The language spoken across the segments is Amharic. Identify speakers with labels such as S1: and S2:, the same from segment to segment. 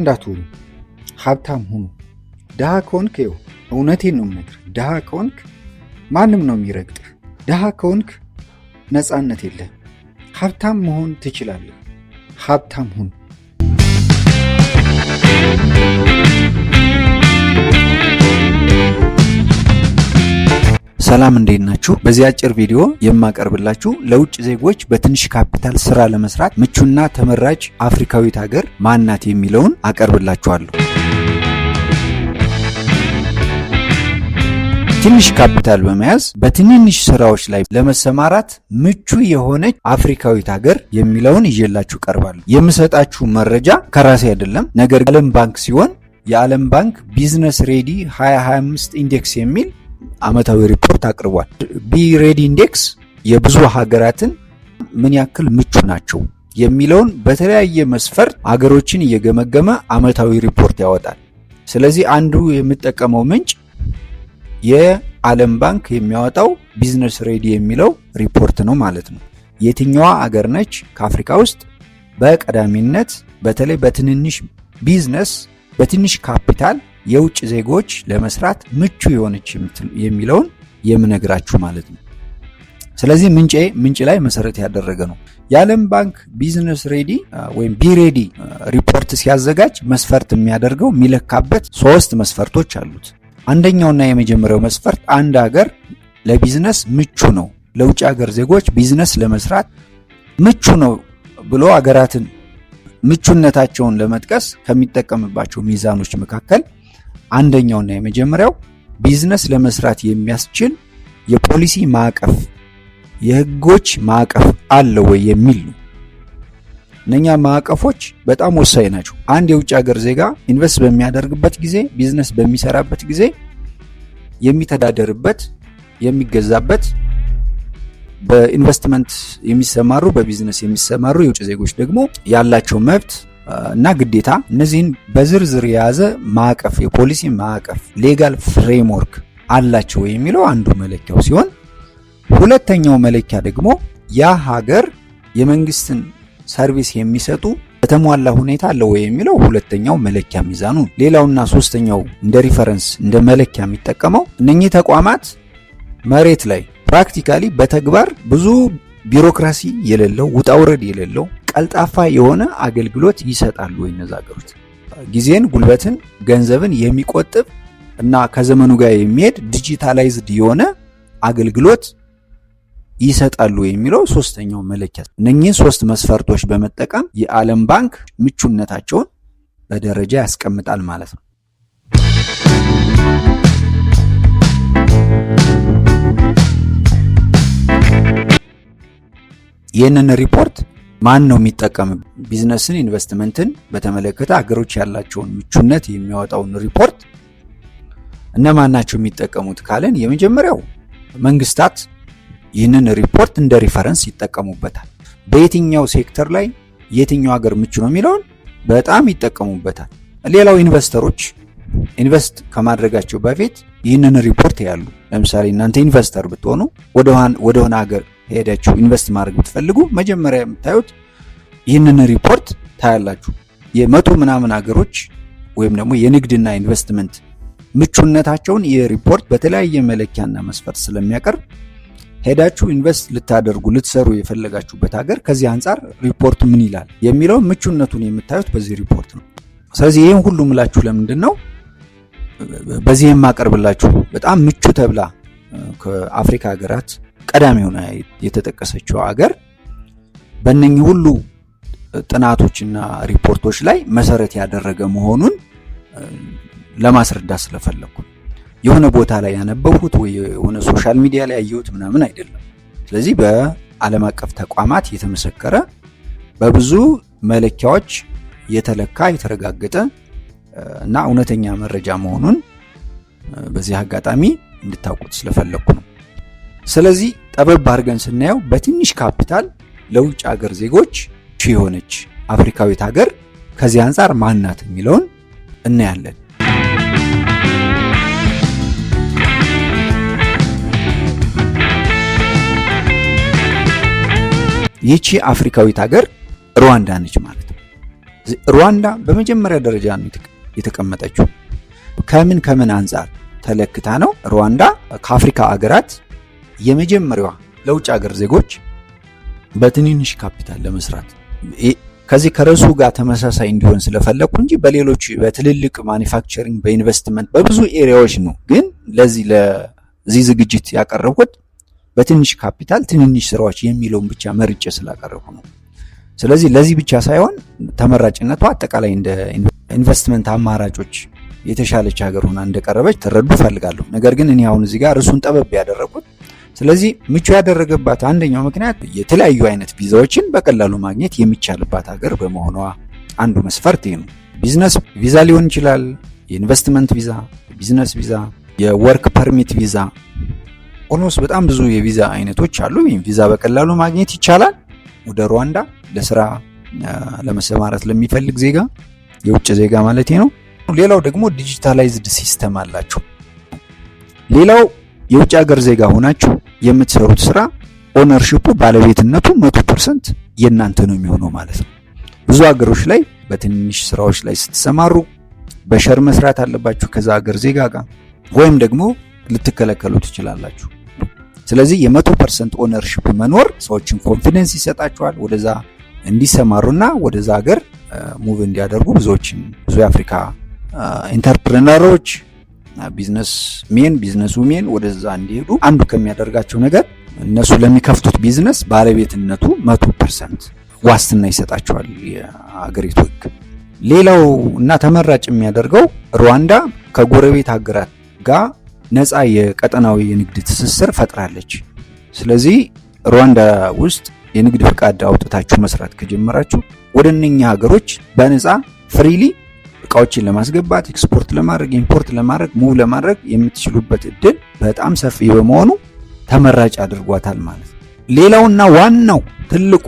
S1: እንዳትሆኑ፣ ሀብታም ሁኑ። ድሃ ከሆንክ ይኸው እውነቴን ነው የምነግርህ፣ ድሃ ከሆንክ ማንም ነው የሚረግጥህ። ድሃ ከሆንክ ነፃነት የለህም። ሀብታም መሆን ትችላለህ። ሀብታም ሁን። ሰላም እንዴት ናችሁ? በዚህ አጭር ቪዲዮ የማቀርብላችሁ ለውጭ ዜጎች በትንሽ ካፒታል ስራ ለመስራት ምቹና ተመራጭ አፍሪካዊት ሀገር ማናት የሚለውን አቀርብላችኋለሁ። ትንሽ ካፒታል በመያዝ በትንንሽ ስራዎች ላይ ለመሰማራት ምቹ የሆነች አፍሪካዊት ሀገር የሚለውን ይዤላችሁ ቀርባለሁ። የምሰጣችሁ መረጃ ከራሴ አይደለም፣ ነገር ግን የዓለም ባንክ ሲሆን የዓለም ባንክ ቢዝነስ ሬዲ 2025 ኢንዴክስ የሚል ዓመታዊ ሪፖርት አቅርቧል። ቢ-ሬዲ ኢንዴክስ የብዙ ሀገራትን ምን ያክል ምቹ ናቸው የሚለውን በተለያየ መስፈርት ሀገሮችን እየገመገመ ዓመታዊ ሪፖርት ያወጣል። ስለዚህ አንዱ የምጠቀመው ምንጭ የዓለም ባንክ የሚያወጣው ቢዝነስ ሬዲ የሚለው ሪፖርት ነው ማለት ነው። የትኛዋ ሀገር ነች ከአፍሪካ ውስጥ በቀዳሚነት በተለይ በትንንሽ ቢዝነስ በትንሽ ካፒታል የውጭ ዜጎች ለመስራት ምቹ የሆነች የሚለውን የምነግራችሁ ማለት ነው። ስለዚህ ምንጭ ላይ መሰረት ያደረገ ነው። የዓለም ባንክ ቢዝነስ ሬዲ ወይም ቢ-ሬዲ ሪፖርት ሲያዘጋጅ መስፈርት የሚያደርገው የሚለካበት 3 መስፈርቶች አሉት። አንደኛውና የመጀመሪያው መስፈርት አንድ ሀገር ለቢዝነስ ምቹ ነው፣ ለውጭ ሀገር ዜጎች ቢዝነስ ለመስራት ምቹ ነው ብሎ ሀገራትን ምቹነታቸውን ለመጥቀስ ከሚጠቀምባቸው ሚዛኖች መካከል አንደኛውና የመጀመሪያው ቢዝነስ ለመስራት የሚያስችል የፖሊሲ ማዕቀፍ፣ የህጎች ማዕቀፍ አለ ወይ የሚል ነው። እነኛ ማዕቀፎች በጣም ወሳኝ ናቸው። አንድ የውጭ ሀገር ዜጋ ኢንቨስት በሚያደርግበት ጊዜ፣ ቢዝነስ በሚሰራበት ጊዜ የሚተዳደርበት፣ የሚገዛበት፣ በኢንቨስትመንት የሚሰማሩ በቢዝነስ የሚሰማሩ የውጭ ዜጎች ደግሞ ያላቸው መብት እና ግዴታ እነዚህን በዝርዝር የያዘ ማዕቀፍ፣ የፖሊሲ ማዕቀፍ ሌጋል ፍሬምወርክ አላቸው የሚለው አንዱ መለኪያው ሲሆን፣ ሁለተኛው መለኪያ ደግሞ ያ ሀገር የመንግስትን ሰርቪስ የሚሰጡ በተሟላ ሁኔታ አለው የሚለው ሁለተኛው መለኪያ ሚዛኑ። ሌላውና ሶስተኛው እንደ ሪፈረንስ እንደ መለኪያ የሚጠቀመው እነኚህ ተቋማት መሬት ላይ ፕራክቲካሊ በተግባር ብዙ ቢሮክራሲ የሌለው ውጣውረድ የሌለው ቀልጣፋ የሆነ አገልግሎት ይሰጣሉ ወይ? እነዛ ሀገሮች ጊዜን፣ ጉልበትን፣ ገንዘብን የሚቆጥብ እና ከዘመኑ ጋር የሚሄድ ዲጂታላይዝድ የሆነ አገልግሎት ይሰጣሉ የሚለው ሶስተኛው መለኪያ። እነኚህን 3 መስፈርቶች በመጠቀም የዓለም ባንክ ምቹነታቸውን በደረጃ ያስቀምጣል ማለት ነው። ይህንን ሪፖርት ማን ነው የሚጠቀም? ቢዝነስን፣ ኢንቨስትመንትን በተመለከተ ሀገሮች ያላቸውን ምቹነት የሚያወጣውን ሪፖርት እነማን ናቸው የሚጠቀሙት ካለን፣ የመጀመሪያው መንግስታት ይህንን ሪፖርት እንደ ሪፈረንስ ይጠቀሙበታል። በየትኛው ሴክተር ላይ የትኛው ሀገር ምቹ ነው የሚለውን በጣም ይጠቀሙበታል። ሌላው ኢንቨስተሮች ኢንቨስት ከማድረጋቸው በፊት ይህንን ሪፖርት ያሉ፣ ለምሳሌ እናንተ ኢንቨስተር ብትሆኑ ወደሆነ ሀገር ሄዳችሁ ኢንቨስት ማድረግ ብትፈልጉ መጀመሪያ የምታዩት ይህንን ሪፖርት ታያላችሁ። የመቶ ምናምን ሀገሮች ወይም ደግሞ የንግድና ኢንቨስትመንት ምቹነታቸውን ይህ ሪፖርት በተለያየ መለኪያና መስፈርት ስለሚያቀርብ ሄዳችሁ ኢንቨስት ልታደርጉ ልትሰሩ የፈለጋችሁበት ሀገር ከዚህ አንጻር ሪፖርቱ ምን ይላል የሚለው ምቹነቱን የምታዩት በዚህ ሪፖርት ነው። ስለዚህ ይህን ሁሉ ምላችሁ ለምንድን ነው? በዚህ የማቀርብላችሁ በጣም ምቹ ተብላ ከአፍሪካ ሀገራት ቀዳሚ ሆና የተጠቀሰችው ሀገር በእነኚህ ሁሉ ጥናቶችና ሪፖርቶች ላይ መሰረት ያደረገ መሆኑን ለማስረዳት ስለፈለኩ የሆነ ቦታ ላይ ያነበብኩት ወይ የሆነ ሶሻል ሚዲያ ላይ ያየሁት ምናምን አይደለም። ስለዚህ በዓለም አቀፍ ተቋማት የተመሰከረ በብዙ መለኪያዎች የተለካ የተረጋገጠ እና እውነተኛ መረጃ መሆኑን በዚህ አጋጣሚ እንድታውቁት ስለፈለኩ ነው። ስለዚህ ጠበብ አድርገን ስናየው በትንሽ ካፒታል ለውጭ ሀገር ዜጎች የሆነች አፍሪካዊት ሀገር ከዚህ አንጻር ማናት የሚለውን እናያለን። ይህቺ አፍሪካዊት ሀገር ሩዋንዳ ነች ማለት ነው። ሩዋንዳ በመጀመሪያ ደረጃ ነው የተቀመጠችው። ከምን አንፃር ተለክታ ነው? ሩዋንዳ ከአፍሪካ አገራት የመጀመሪያዋ ለውጭ ሀገር ዜጎች በትንንሽ ካፒታል ለመስራት ከዚህ ከርዕሱ ጋር ተመሳሳይ እንዲሆን ስለፈለኩ እንጂ በሌሎች በትልልቅ ማኒፋክቸሪንግ በኢንቨስትመንት በብዙ ኤሪያዎች ነው። ግን ለዚህ ዝግጅት ያቀረብኩት በትንሽ ካፒታል ትንንሽ ስራዎች የሚለውን ብቻ መርጬ ስላቀረብኩ ነው። ስለዚህ ለዚህ ብቻ ሳይሆን ተመራጭነቷ አጠቃላይ እንደ ኢንቨስትመንት አማራጮች የተሻለች ሀገር ሆና እንደቀረበች ተረዱ ፈልጋለሁ። ነገር ግን እኔ አሁን እዚህ ጋር ርዕሱን ጠበብ ያደረኩት ስለዚህ ምቹ ያደረገባት አንደኛው ምክንያት የተለያዩ አይነት ቪዛዎችን በቀላሉ ማግኘት የሚቻልባት ሀገር በመሆኗ አንዱ መስፈርት ነው። ቢዝነስ ቪዛ ሊሆን ይችላል፣ የኢንቨስትመንት ቪዛ፣ ቢዝነስ ቪዛ፣ የወርክ ፐርሚት ቪዛ፣ ኦልሞስት በጣም ብዙ የቪዛ አይነቶች አሉ። ይህም ቪዛ በቀላሉ ማግኘት ይቻላል ወደ ሩዋንዳ ለስራ ለመሰማራት ለሚፈልግ ዜጋ፣ የውጭ ዜጋ ማለት ነው። ሌላው ደግሞ ዲጂታላይዝድ ሲስተም አላቸው። ሌላው የውጭ ሀገር ዜጋ ሆናችሁ የምትሰሩት ስራ ኦነርሺፑ ባለቤትነቱ 100% የእናንተ ነው የሚሆነው ማለት ነው። ብዙ ሀገሮች ላይ በትንሽ ስራዎች ላይ ስትሰማሩ በሸር መስራት አለባችሁ ከዛ ሀገር ዜጋ ጋር ወይም ደግሞ ልትከለከሉ ትችላላችሁ። ስለዚህ የ100% ኦነርሺፕ መኖር ሰዎችን ኮንፊደንስ ይሰጣቸዋል ወደዛ እንዲሰማሩና ወደዛ ሀገር ሙቭ እንዲያደርጉ ብዙ የአፍሪካ ኢንተርፕረነሮች ቢዝነስ ውሜን ወደዛ እንዲሄዱ አንዱ ከሚያደርጋቸው ነገር እነሱ ለሚከፍቱት ቢዝነስ ባለቤትነቱ 100% ዋስትና ይሰጣቸዋል የሀገሪቱ ሕግ። ሌላው እና ተመራጭ የሚያደርገው ሩዋንዳ ከጎረቤት ሀገራት ጋር ነፃ የቀጠናዊ የንግድ ትስስር ፈጥራለች። ስለዚህ ሩዋንዳ ውስጥ የንግድ ፍቃድ አውጥታችሁ መስራት ከጀመራችሁ ወደ እነኛ ሀገሮች በነፃ ፍሪሊ እቃዎችን ለማስገባት ኤክስፖርት ለማድረግ ኢምፖርት ለማድረግ ሙቭ ለማድረግ የምትችሉበት እድል በጣም ሰፊ በመሆኑ ተመራጭ አድርጓታል ማለት ነው። ሌላውና ዋናው ትልቁ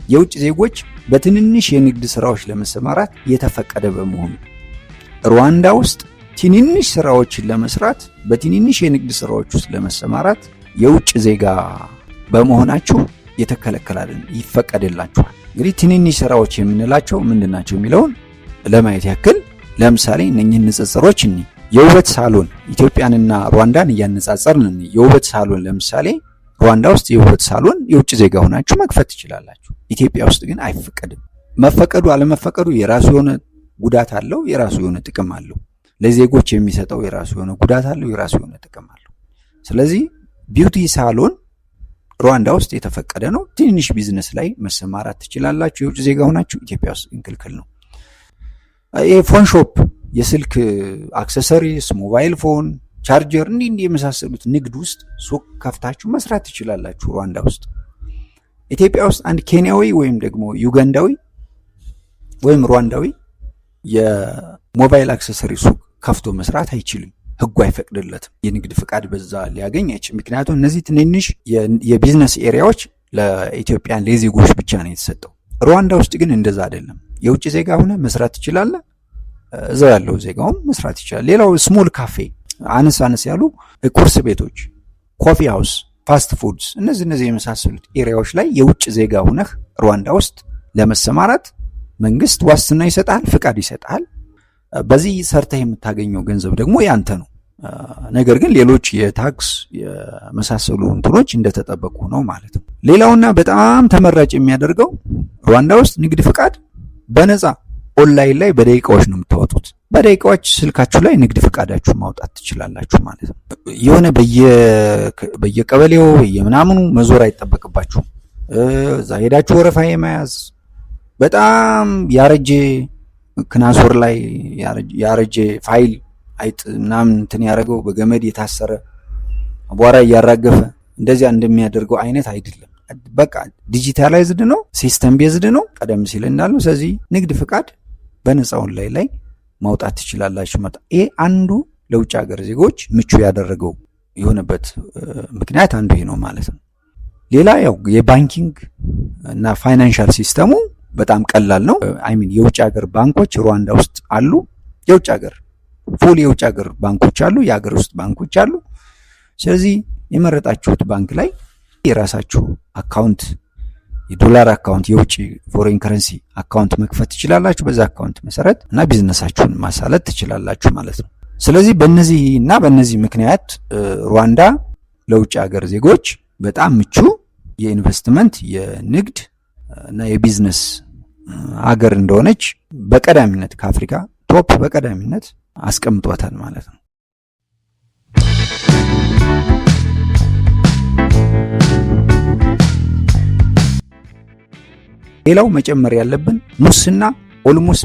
S1: የውጭ ዜጎች በትንንሽ የንግድ ስራዎች ለመሰማራት የተፈቀደ በመሆኑ ሩዋንዳ ውስጥ ትንንሽ ስራዎችን ለመስራት በትንንሽ የንግድ ስራዎች ውስጥ ለመሰማራት የውጭ ዜጋ በመሆናችሁ የተከለከላልን ይፈቀድላችኋል። እንግዲህ ትንንሽ ስራዎች የምንላቸው ምንድናቸው የሚለውን ለማየት ያክል ለምሳሌ እነኚህን ንጽጽሮች የውበት ሳሎን ኢትዮጵያንና ሩዋንዳን እያነጻጸርን የውበት ሳሎን ለምሳሌ ሩዋንዳ ውስጥ የውበት ሳሎን የውጭ ዜጋ ሆናችሁ መክፈት ትችላላችሁ። ኢትዮጵያ ውስጥ ግን አይፈቀድም። መፈቀዱ አለመፈቀዱ የራሱ የሆነ ጉዳት አለው፣ የራሱ የሆነ ጥቅም አለው። ለዜጎች የሚሰጠው የራሱ የሆነ ጉዳት አለው፣ የራሱ የሆነ ጥቅም አለው። ስለዚህ ቢዩቲ ሳሎን ሩዋንዳ ውስጥ የተፈቀደ ነው። ትንሽ ቢዝነስ ላይ መሰማራት ትችላላችሁ የውጭ ዜጋ ሆናችሁ። ኢትዮጵያ ውስጥ ክልክል ነው። ፎን ሾፕ የስልክ አክሰሰሪስ፣ ሞባይል ፎን፣ ቻርጀር እንዲህ የመሳሰሉት ንግድ ውስጥ ሱቅ ከፍታችሁ መስራት ትችላላችሁ ሩዋንዳ ውስጥ። ኢትዮጵያ ውስጥ አንድ ኬንያዊ ወይም ደግሞ ዩጋንዳዊ ወይም ሩዋንዳዊ የሞባይል አክሰሰሪ ሱቅ ከፍቶ መስራት አይችልም፣ ህጉ አይፈቅድለትም። የንግድ ፍቃድ በዛ ሊያገኝ አይችልም። ምክንያቱም እነዚህ ትንንሽ የቢዝነስ ኤሪያዎች ለኢትዮጵያን ለዜጎች ብቻ ነው የተሰጠው። ሩዋንዳ ውስጥ ግን እንደዛ አይደለም። የውጭ ዜጋ ሆነ መስራት ትችላለህ፣ እዛው ያለው ዜጋውም መስራት ይችላል። ሌላው ስሞል ካፌ አነስ ያሉ ቁርስ ቤቶች፣ ኮፊ ሃውስ፣ ፋስት ፉድስ እነዚህ የመሳሰሉት ኤሪያዎች ላይ የውጭ ዜጋ ሆነህ ሩዋንዳ ውስጥ ለመሰማራት መንግስት ዋስትና ይሰጣል፣ ፍቃድ ይሰጣል። በዚህ ሰርተህ የምታገኘው ገንዘብ ደግሞ ያንተ ነው። ነገር ግን ሌሎች የታክስ የመሳሰሉ እንትኖች እንደተጠበቁ ነው ማለት ነው። ሌላውና በጣም ተመራጭ የሚያደርገው ሩዋንዳ ውስጥ ንግድ ፍቃድ በነፃ ኦንላይን ላይ በደቂቃዎች ነው የምታወጡት። በደቂቃዎች ስልካችሁ ላይ ንግድ ፍቃዳችሁ ማውጣት ትችላላችሁ ማለት ነው። የሆነ በየቀበሌው በየምናምኑ መዞር አይጠበቅባችሁም። እዛ ሄዳችሁ ወረፋ የመያዝ በጣም ያረጀ ክናሶር ላይ ያረጀ ፋይል አይጥ ምናምን እንትን ያደረገው በገመድ የታሰረ አቧራ እያራገፈ እንደዚያ እንደሚያደርገው አይነት አይደለም። በቃ ዲጂታላይዝድ ነው፣ ሲስተም ቤዝድ ነው ቀደም ሲል እንዳለው። ስለዚህ ንግድ ፍቃድ በነፃ ኦንላይን ላይ ማውጣት ትችላላችሁ። ይሄ አንዱ ለውጭ ሀገር ዜጎች ምቹ ያደረገው የሆነበት ምክንያት አንዱ ይሄ ነው ማለት ነው። ሌላ ያው የባንኪንግ እና ፋይናንሻል ሲስተሙ በጣም ቀላል ነው። የውጭ ሀገር ባንኮች ሩዋንዳ ውስጥ አሉ። የውጭ ሀገር ፉል የውጭ ሀገር ባንኮች አሉ፣ የሀገር ውስጥ ባንኮች አሉ። ስለዚህ የመረጣችሁት ባንክ ላይ የራሳችሁ አካውንት የዶላር አካውንት የውጭ ፎሬን ከረንሲ አካውንት መክፈት ትችላላችሁ። በዛ አካውንት መሰረት እና ቢዝነሳችሁን ማሳለጥ ትችላላችሁ ማለት ነው። ስለዚህ በእነዚህ ምክንያት ሩዋንዳ ለውጭ ሀገር ዜጎች በጣም ምቹ የኢንቨስትመንት የንግድ እና የቢዝነስ ሀገር እንደሆነች በቀዳሚነት ከአፍሪካ ቶፕ በቀዳሚነት አስቀምጧታል ማለት ነው። ሌላው መጨመር ያለብን ሙስና ኦልሞስት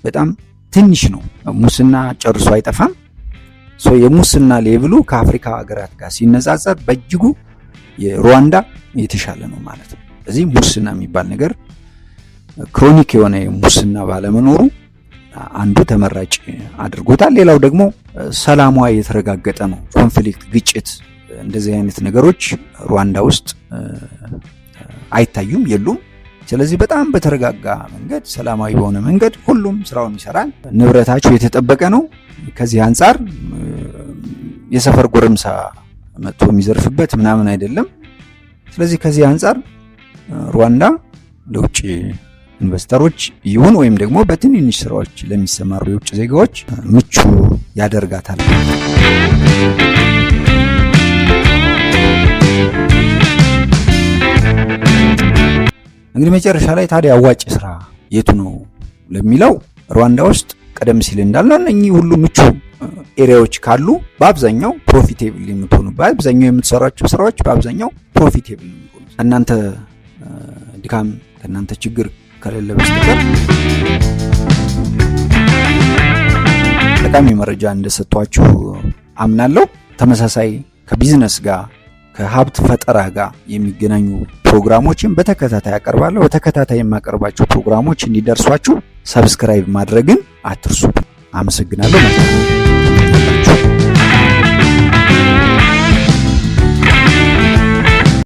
S1: በጣም ትንሽ ነው። ሙስና ጨርሶ አይጠፋም። የሙስና ሌቭሉ ከአፍሪካ ሀገራት ጋር ሲነጻጸር በእጅጉ የሩዋንዳ የተሻለ ነው ማለት ነው። ስለዚህ ሙስና የሚባል ነገር ክሮኒክ የሆነ ሙስና ባለመኖሩ አንዱ ተመራጭ አድርጎታል። ሌላው ደግሞ ሰላሟ የተረጋገጠ ነው። ኮንፍሊክት፣ ግጭት፣ እንደዚህ አይነት ነገሮች ሩዋንዳ ውስጥ አይታዩም፣ የሉም። ስለዚህ በጣም በተረጋጋ መንገድ ሰላማዊ በሆነ መንገድ ሁሉም ስራውን ይሰራል። ንብረታቸው የተጠበቀ ነው። ከዚህ አንጻር የሰፈር ጎረምሳ መጥቶ የሚዘርፍበት ምናምን አይደለም። ስለዚህ ከዚህ አንጻር ሩዋንዳ ለውጭ ኢንቨስተሮች ይሁን ወይም ደግሞ በትንንሽ ስራዎች ለሚሰማሩ የውጭ ዜጋዎች ምቹ ያደርጋታል። እንግዲህ መጨረሻ ላይ ታዲያ አዋጭ ስራ የቱ ነው ለሚለው ሩዋንዳ ውስጥ ቀደም ሲል እንዳልነው እነኚህ ሁሉ ምቹ ኤሪያዎች ካሉ በአብዛኛው ፕሮፊቴብል የምትሆኑ በአብዛኛው የምትሰሯቸው ስራዎች በአብዛኛው ፕሮፊቴብል የምትሆኑ እናንተ ድካም ከእናንተ ችግር ከሌለ በስተቀር ጠቃሚ መረጃ እንደሰጧችሁ አምናለሁ። ተመሳሳይ ከቢዝነስ ጋር ከሀብት ፈጠራ ጋር የሚገናኙ ፕሮግራሞችን በተከታታይ አቀርባለሁ። በተከታታይ የማቀርባቸው ፕሮግራሞች እንዲደርሷችሁ ሰብስክራይብ ማድረግን አትርሱ። አመሰግናለሁ።